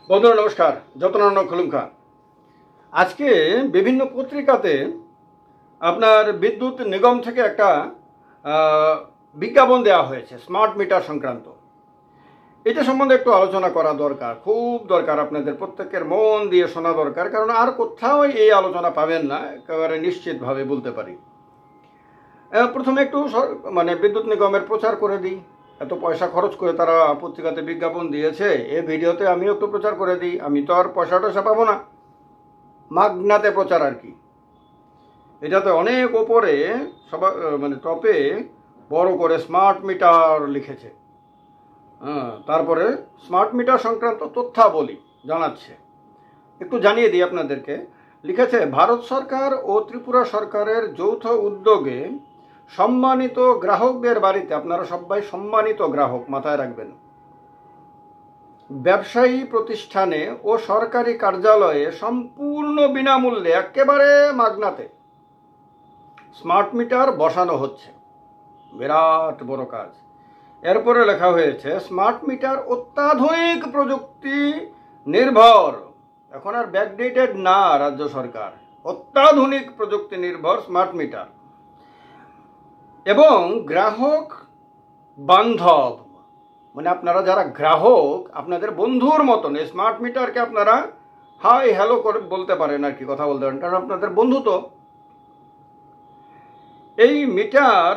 বন্ধুরা নমস্কার, যত্নানন্দ খুলুমখা। আজকে বিভিন্ন পত্রিকাতে আপনার বিদ্যুৎ নিগম থেকে একটা বিজ্ঞাপন দেওয়া হয়েছে স্মার্ট মিটার সংক্রান্ত। এটা সম্বন্ধে একটু আলোচনা করা দরকার, খুব দরকার। আপনাদের প্রত্যেকের মন দিয়ে শোনা দরকার, কারণ আর কোথাও এই আলোচনা পাবেন না, একেবারে নিশ্চিতভাবে বলতে পারি। প্রথমে একটু বিদ্যুৎ নিগমের প্রচার করে দিই। এত পয়সা খরচ করে তারা পত্রিকাতে বিজ্ঞাপন দিয়েছে, এই ভিডিওতে আমিও একটু প্রচার করে দিই। আমি তো আর পয়সা টয়সা পাবো না, মাগনাতে প্রচার আর কি। এটাতে অনেক ওপরে সবাই টপে বড় করে স্মার্ট মিটার লিখেছে। তারপরে স্মার্ট মিটার সংক্রান্ত তথ্যাবলী জানাচ্ছে। একটু জানিয়ে দিই আপনাদেরকে। লিখেছে, ভারত সরকার ও ত্রিপুরা সরকারের যৌথ উদ্যোগে সম্মানিত গ্রাহকদের বাড়িতে, আপনারা সবাই সম্মানিত গ্রাহক, মাথায় রাখবেন, ব্যবসায়ী প্রতিষ্ঠানে ও সরকারি কার্যালয়ে সম্পূর্ণ বিনামূল্যে, একেবারে মাগনাতে স্মার্ট মিটার বসানো হচ্ছে। বিরাট বড় কাজ। এরপরে লেখা হয়েছে, স্মার্ট মিটার অত্যাধুনিক প্রযুক্তি নির্ভর। এখন আর ব্যাকডেটেড না রাজ্য সরকার, অত্যাধুনিক প্রযুক্তি নির্ভর স্মার্ট মিটার এবং গ্রাহক বান্ধব। আপনারা যারা গ্রাহক, আপনাদের বন্ধুর মতন এই স্মার্ট মিটারকে আপনারা হাই হ্যালো করে বলতে পারেন আর কি, কথা বলতে পারেন, কারণ আপনাদের বন্ধু তো। এই মিটার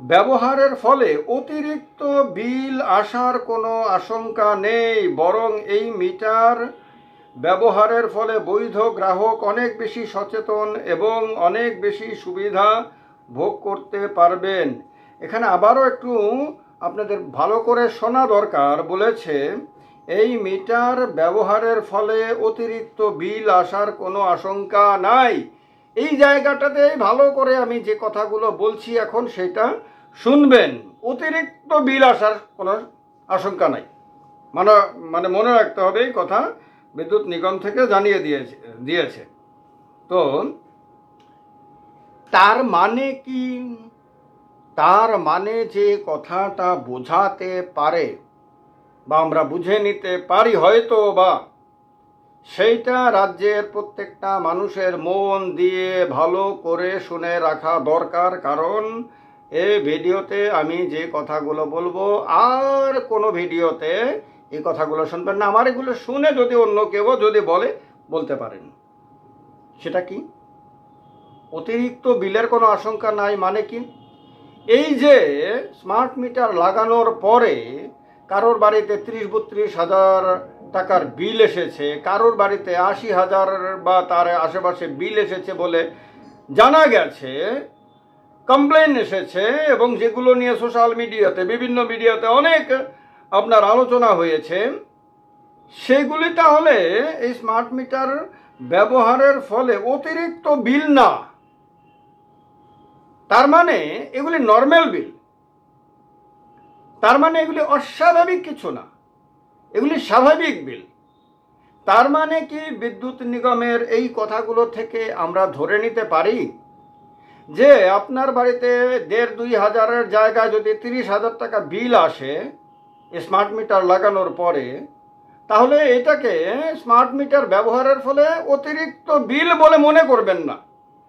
ব্যবহারের ফলে অতিরিক্ত বিল আসার কোনো আশঙ্কা নেই, বরং এই মিটার ব্যবহারের ফলে বৈধ গ্রাহক অনেক বেশি সচেতন এবং অনেক বেশি সুবিধা ভোগ করতে পারবেন। এখানে আবারও একটু আপনাদের ভালো করে শোনা দরকার। বলেছে, এই মিটার ব্যবহারের ফলে অতিরিক্ত বিল আসার কোনো আশঙ্কা নাই। এই জায়গাটাতে ভালো করে আমি যে কথাগুলো বলছি এখন সেটা শুনবেন। অতিরিক্ত বিল আসার কোনো আশঙ্কা নাই, মনে রাখতে হবে এই কথা বিদ্যুৎ নিগম থেকে জানিয়ে দিয়েছে। তো তার মানে কি? তার মানে যে কথাটা বোঝাতে পারে বা আমরা বুঝে নিতে পারি হয়তো, বা সেইটা রাজ্যের প্রত্যেকটা মানুষের মন দিয়ে ভালো করে শুনে রাখা দরকার। কারণ এই ভিডিওতে আমি যে কথাগুলো বলবো আর কোনো ভিডিওতে এই কথাগুলো শুনবেন না। আমার এগুলো শুনে যদি অন্য কেউ যদি বলতে পারেন, সেটা কি অতিরিক্ত বিলের কোনো আশঙ্কা নাই মানে কি? এই যে স্মার্ট মিটার লাগানোর পরে কারোর বাড়িতে 30-32 হাজার টাকার বিল এসেছে, কারোর বাড়িতে 80,000 বা তার আশেপাশে বিল এসেছে বলে জানা গেছে, কমপ্লেন এসেছে, এবং যেগুলো নিয়ে সোশ্যাল মিডিয়াতে, বিভিন্ন মিডিয়াতে অনেক আপনার আলোচনা হয়েছে, সেগুলি তাহলে এই স্মার্ট মিটার ব্যবহারের ফলে অতিরিক্ত বিল না। তার মানে এগুলি নর্মাল বিল, তার মানে এগুলি অস্বাভাবিক কিছু না, এগুলি স্বাভাবিক বিল। তার মানে কি বিদ্যুৎ নিগমের এই কথাগুলো থেকে আমরা ধরে নিতে পারি যে আপনার বাড়িতে 1,500-2 হাজারের জায়গায় যদি 30,000 টাকা বিল আসে স্মার্ট মিটার লাগানোর পরে, তাহলে এটাকে স্মার্ট মিটার ব্যবহারের ফলে অতিরিক্ত বিল বলে মনে করবেন না,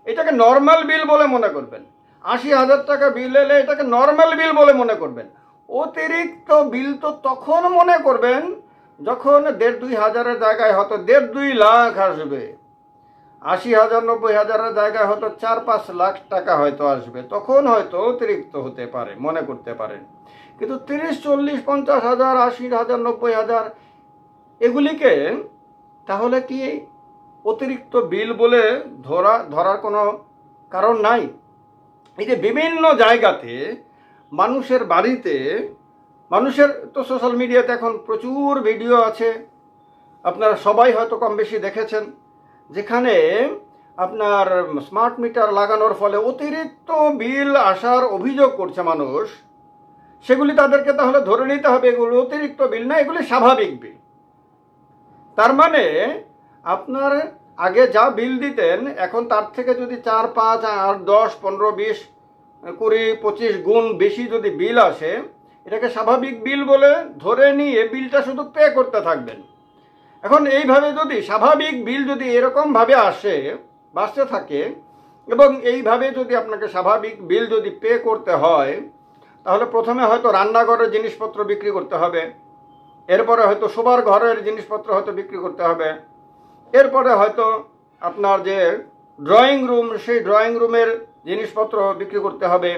এটাকে নর্মাল বিল বলে মনে করবেন। 80,000 টাকা বিল এলে এটাকে নর্মাল বিল বলে মনে করবেন। অতিরিক্ত বিল তো তখন মনে করবেন যখন 1,500-2 হাজারের জায়গায় হয়তো 1.5-2 লাখ আসবে, 80,000 90 হাজারের জায়গায় হয়তো 4-5 লাখ টাকা হয়তো আসবে, তখন হয়তো অতিরিক্ত হতে পারে, মনে করতে পারেন। কিন্তু 30-40-50 হাজার, 80,000 90 হাজার, এগুলিকে তাহলে কি অতিরিক্ত বিল বলে ধরার কোনো কারণ নাই? এই যে বিভিন্ন জায়গাতে মানুষের বাড়িতে, মানুষের তো সোশ্যাল মিডিয়াতে এখন প্রচুর ভিডিও আছে, আপনারা সবাই হয়তো কম বেশি দেখেছেন, যেখানে আপনার স্মার্ট মিটার লাগানোর ফলে অতিরিক্ত বিল আসার অভিযোগ করছে মানুষ। সেগুলি তাদেরকে তাহলে ধরে নিতে হবে এগুলো অতিরিক্ত বিল না, এগুলি স্বাভাবিক বিল। তার মানে আপনার আগে যা বিল দিতেন, এখন তার থেকে যদি 4-5 আর 10 15 20 20 25 গুণ বেশি যদি বিল আসে, এটাকে স্বাভাবিক বিল বলে ধরে নিয়ে বিলটা শুধু পে করতে থাকবেন। এখন এইভাবে যদি স্বাভাবিক বিল যদি এরকমভাবে বাড়তে থাকে এবং এইভাবে যদি আপনাকে স্বাভাবিক বিল যদি পে করতে হয়, তাহলে প্রথমে হয়তো রান্নাঘরের জিনিসপত্র বিক্রি করতে হবে, এরপরে হয়তো শোবার ঘরের জিনিসপত্র হয়তো বিক্রি করতে হবে, এরপরে হয়তো আপনার যে ড্রয়িং রুম সেই ড্রয়িং রুমের জিনিসপত্র বিক্রি করতে হবে,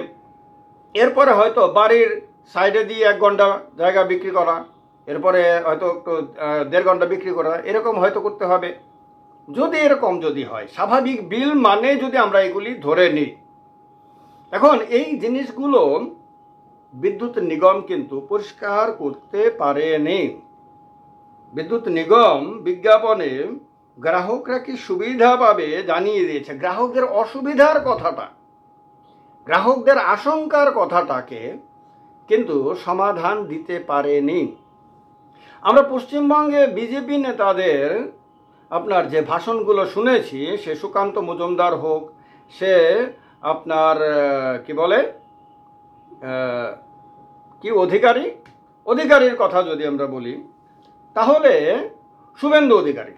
এরপরে হয়তো বাড়ির সাইডে দিয়ে 1 ঘন্টা জায়গা বিক্রি করা, এরপরে হয়তো একটু 1.5 ঘন্টা বিক্রি করা, এরকম হয়তো করতে হবে। যদি এরকম যদি হয়, স্বাভাবিক বিল মানে যদি আমরা এগুলি ধরে নিই, এখন এই জিনিসগুলো বিদ্যুৎ নিগম কিন্তু পরিষ্কার করতে পারেনি। বিদ্যুৎ নিগম বিজ্ঞাপনে গ্রাহকরা কি সুবিধা পাবে জানিয়ে দিয়েছে, গ্রাহকদের অসুবিধার কথাটা, গ্রাহকদের আশঙ্কার কথাটাকে কিন্তু সমাধান দিতে পারেনি। আমরা পশ্চিমবঙ্গে বিজেপি নেতাদের আপনার যে ভাষণগুলো শুনেছি, সে সুকান্ত মজুমদার হোক, সে আপনার কি বলে কি অধিকারীর কথা যদি আমরা বলি, তাহলে শুভেন্দু অধিকারী,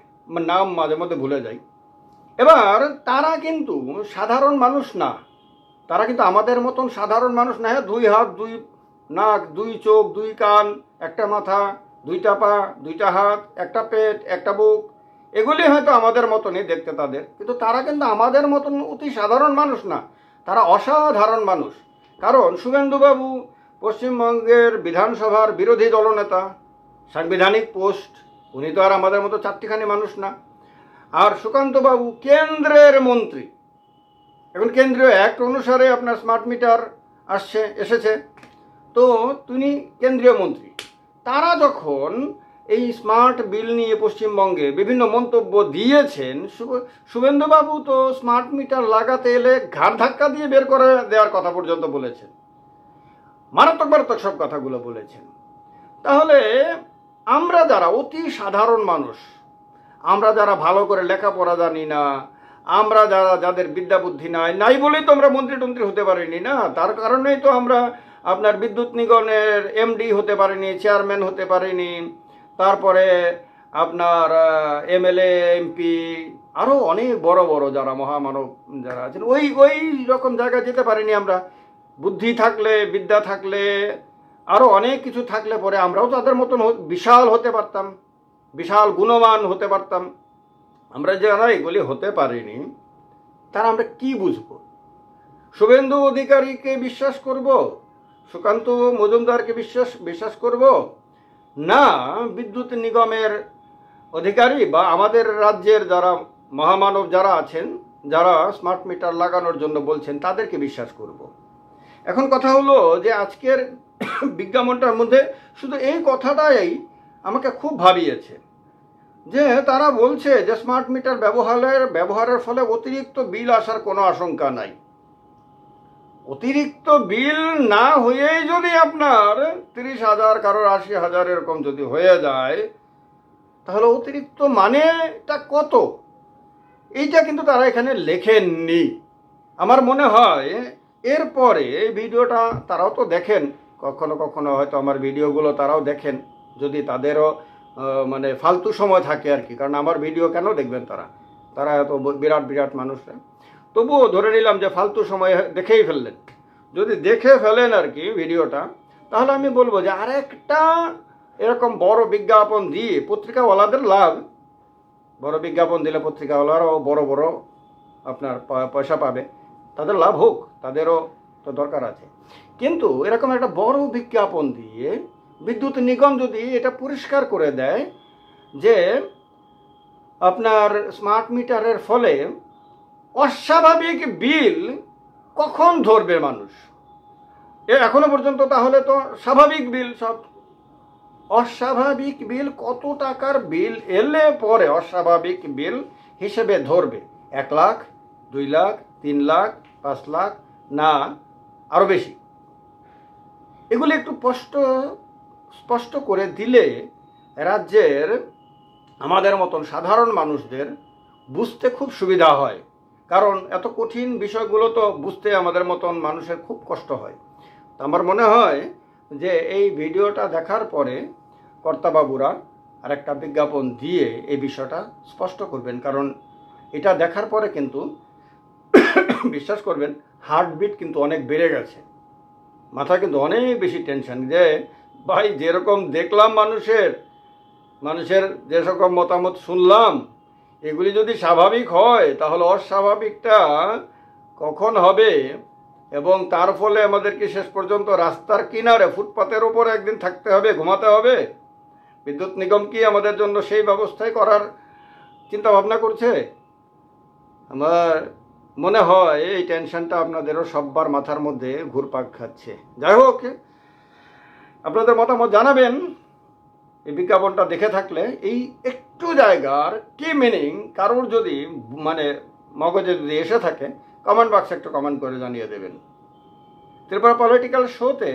নাম মাঝে মধ্যে ভুলে যাই। এবার তারা কিন্তু সাধারণ মানুষ না, তারা কিন্তু আমাদের মতন সাধারণ মানুষ না। 2 হাত 2 নাক 2 চোখ 2 কান, একটা মাথা, 2টা পা, 2টা হাত, একটা পেট, একটা বুক, এগুলি হয়তো আমাদের মতনই দেখতে তাদের, কিন্তু তারা কিন্তু আমাদের মতন অতি সাধারণ মানুষ না, তারা অসাধারণ মানুষ। কারণ শুভেন্দুবাবু পশ্চিমবঙ্গের বিধানসভার বিরোধী দলনেতা, সাংবিধানিক পোস্ট, উনি তো আর আমাদের মতো 4টিখানি মানুষ না। আর সুকান্তবাবু কেন্দ্রের মন্ত্রী, এখন কেন্দ্রীয় অ্যাক্ট অনুসারে আপনার স্মার্ট মিটার এসেছে, তো তিনি কেন্দ্রীয় মন্ত্রী। তারা যখন এই স্মার্ট বিল নিয়ে পশ্চিমবঙ্গে বিভিন্ন মন্তব্য দিয়েছেন, শুভেন্দুবাবু তো স্মার্ট মিটার লাগাতে এলে ঘাড় ধাক্কা দিয়ে বের করে দেওয়ার কথা পর্যন্ত বলেছেন, মারাত্মক সব কথাগুলো বলেছেন। তাহলে আমরা যারা অতি সাধারণ মানুষ, আমরা যারা ভালো করে লেখাপড়া জানি না, আমরা যাদের বিদ্যা বুদ্ধি নাই বলেই তো আমরা মন্ত্রী টন্ত্রী হতে পারিনি না, তার কারণেই তো আমরা আপনার বিদ্যুৎ নিগমের এমডি হতে পারিনি, চেয়ারম্যান হতে পারিনি, তারপরে আপনার এমএলএ এমপি আরও অনেক বড় বড় যারা মহামানব যারা আছেন ওই রকম জায়গায় যেতে পারিনি আমরা। বুদ্ধি থাকলে, বিদ্যা থাকলে, আরও অনেক কিছু থাকলে পরে আমরাও তাদের মতন বিশাল হতে পারতাম, বিশাল গুণমান হতে পারতাম। আমরা যারা এগুলি হতে পারিনি, তারা আমরা কি বুঝবো? শুভেন্দু অধিকারীকে বিশ্বাস করব, সুকান্ত মজুমদারকে বিশ্বাস করব, না বিদ্যুৎ নিগমের অধিকারী বা আমাদের রাজ্যের যারা মহামানব যারা আছেন, যারা স্মার্ট মিটার লাগানোর জন্য বলছেন, তাদেরকে বিশ্বাস করব? এখন কথা হলো যে আজকের বিজ্ঞাপনটার মধ্যে শুধু এই কথাটাই আমাকে খুব ভাবিয়েছে, যে তারা বলছে যে স্মার্ট মিটার ব্যবহারের ফলে অতিরিক্ত বিল আসার কোনো আশঙ্কা নাই। অতিরিক্ত বিল না হয়েই যদি আপনার 30,000 কারোর 80,000 এরকম যদি হয়ে যায়, তাহলে অতিরিক্ত মানেটা কত, এইটা কিন্তু তারা এখানে লেখেননি। আমার মনে হয় এরপরে এই ভিডিওটা তারাও তো দেখেন, কখনো হয়তো আমার ভিডিওগুলো তারাও দেখেন, যদি তাদেরও মানে ফালতু সময় থাকে আর কি, কারণ আমার ভিডিও কেন দেখবেন তারা এত বিরাট মানুষরা, তবুও ধরে নিলাম যে ফালতু সময় দেখেই ফেললেন। যদি দেখে ফেলেন আর কি ভিডিওটা, তাহলে আমি বলবো যে আরেকটা এরকম বড় বিজ্ঞাপন দিয়ে পত্রিকাওয়ালাদের লাভ, বড় বিজ্ঞাপন দিলে পত্রিকাওয়ালারাও বড় আপনার পয়সা পাবে, তাদের লাভ হোক, তাদেরও তো দরকার আছে। কিন্তু এরকম একটা বড় বিজ্ঞাপন দিয়ে বিদ্যুৎ নিগম যদি এটা পরিষ্কার করে দেয় যে আপনার স্মার্ট মিটারের ফলে অস্বাভাবিক বিল কখন ধরবে মানুষ, এখনো পর্যন্ত তাহলে তো স্বাভাবিক বিল সব, অস্বাভাবিক বিল কত টাকার বিল এলে পরে অস্বাভাবিক বিল হিসেবে ধরবে? 1 লাখ, 2 লাখ, 3 লাখ, 5 লাখ, না আরও বেশি? এগুলি একটু স্পষ্ট করে দিলে রাজ্যের আমাদের মতন সাধারণ মানুষদের বুঝতে খুব সুবিধা হয়, কারণ এত কঠিন বিষয়গুলো তো বুঝতে আমাদের মতন মানুষের খুব কষ্ট হয়। আমার মনে হয় যে এই ভিডিওটা দেখার পরে কর্তাবাবুরা আর একটা বিজ্ঞাপন দিয়ে এই বিষয়টা স্পষ্ট করবেন, কারণ এটা দেখার পরে কিন্তু বিশ্বাস করবেন হার্টবিট কিন্তু অনেক বেড়ে গেছে, মাথা কিন্তু অনেক বেশি টেনশন, যে ভাই যেরকম দেখলাম মানুষের যে সকম মতামত শুনলাম, এগুলি যদি স্বাভাবিক হয় তাহলে অস্বাভাবিকটা কখন হবে, এবং তার ফলে আমাদেরকে শেষ পর্যন্ত রাস্তার কিনারে ফুটপাতের ওপর একদিন থাকতে হবে, ঘুমাতে হবে। বিদ্যুৎ নিগম কি আমাদের জন্য সেই ব্যবস্থাই করার চিন্তা ভাবনা করছে? আমার মনে হয় এই টেনশনটা আপনাদেরও সববার মাথার মধ্যে ঘুরপাক খাচ্ছে। যাই হোক, আপনাদের মতামত জানাবেন এই বিজ্ঞাপনটা দেখে থাকলে। এই একটু জায়গার কি মিনিং কারোর যদি মানে মগজে যদি এসে থাকে, কমেন্ট বক্সে একটু কমেন্ট করে জানিয়ে দেবেন। ত্রিপুরা পলিটিক্যাল শোতে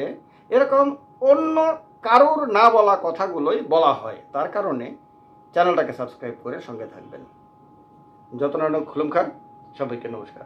এরকম অন্য কারোর না বলা কথাগুলোই বলা হয়, তার কারণে চ্যানেলটাকে সাবস্ক্রাইব করে সঙ্গে থাকবেন। যতনানক খুলুম খান, সবাইকে নমস্কার।